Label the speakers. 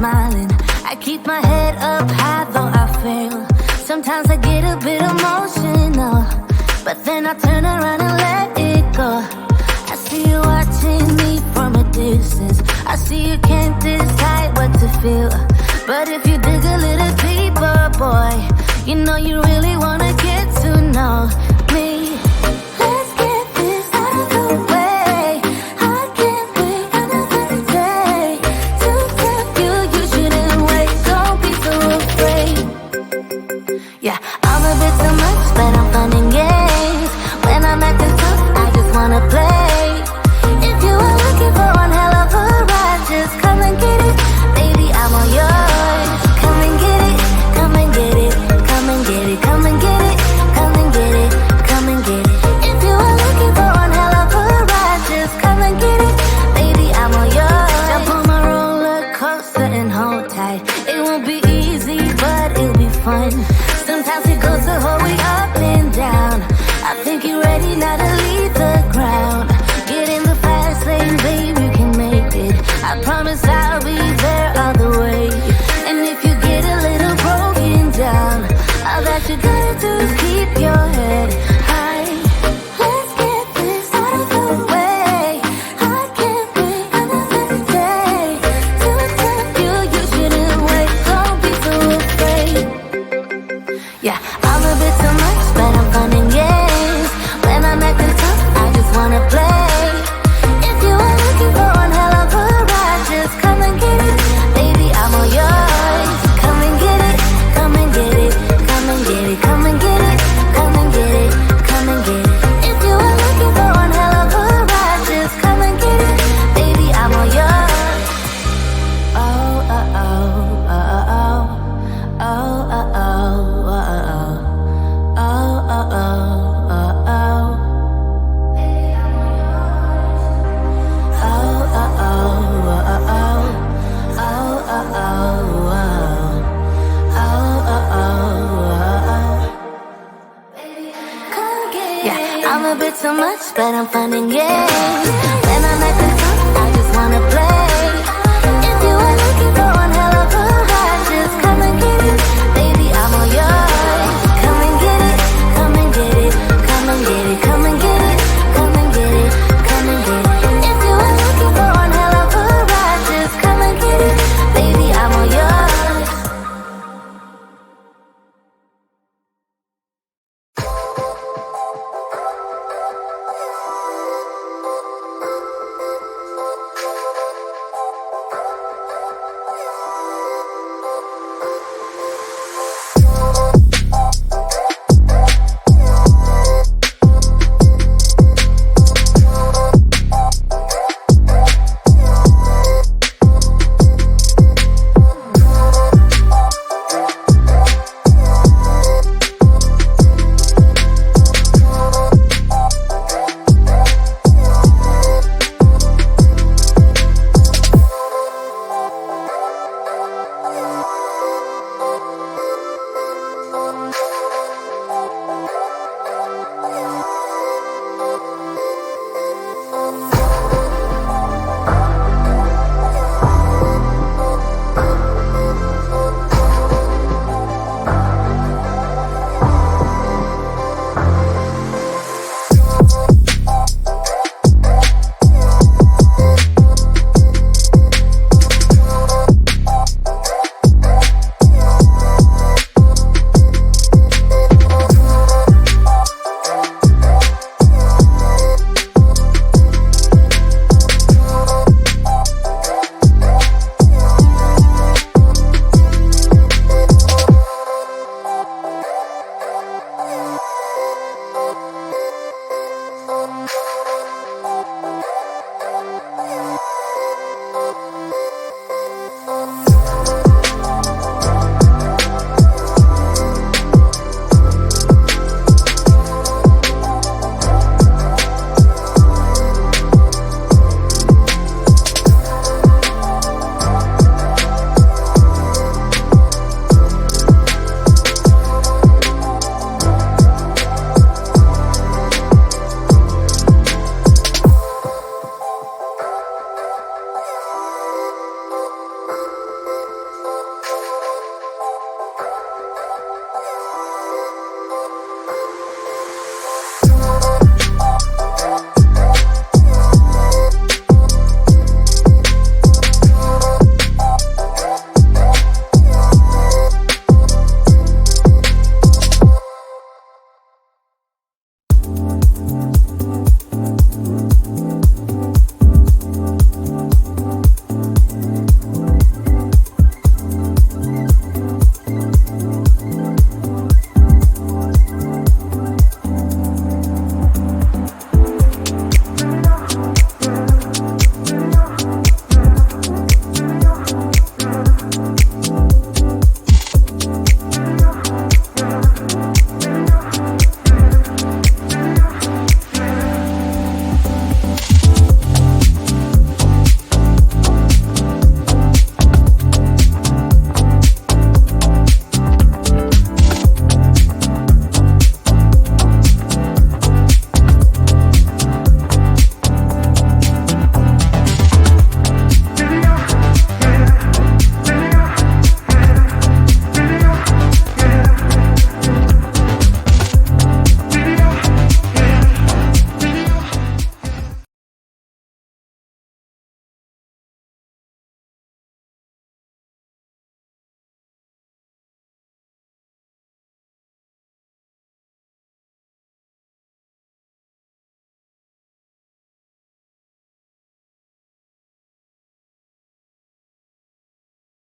Speaker 1: smiling. I keep my head up high though I fail. Sometimes I get a bit emotional, but then I turn around and let it go. I see you watching me from a distance. I see you can't decide what to feel, but if you dig a little deeper, boy, you know you really wanna get to know me. Let's get this out of the way. I can't wait another day to tell you you shouldn't wait. Don't be so afraid. Yeah, I'm a bit too much, but I'm fun and games. When I'm acting tough, I just wanna play. If you are looking for one hell of a ride, just come and get it. Baby, I'm all yours. Come and get it, come and get it, come and get it, come and get it, come and get it, come and get it. If you are looking for one hell of a ride, just come and get it. Baby, I'm all yours. Jump on my roller coaster and hold tight. It won't be easy, but it'll be fun. Sometimes it goes the whole way up and down. I think you're ready now to leave the ground. Get in the fast lane, babe, you can make it. I promise I'll be there all the way. And if you get a little broken down, all that you gotta do is keep your head high. Let's get this out of the way. I can't wait another day to tell you you shouldn't wait. Don't be so afraid. Yeah, I'm a bit too much, but I'm fun and games. When I'm acting tough, I just wanna play. If you are looking for one hell of a ride, just come and get it. Baby, I'm all yours. Come and get it, come and get it, come and get it, come and get it, come and get it, come and get it. If you are looking for one hell of a ride, just come and get it. Baby, I'm all yours. Oh, oh, oh, oh, oh, oh, oh, oh, oh, oh, oh, oh, oh, oh. I'm a bit too much, but I'm fun and games. When I'm acting tough, I just wanna play.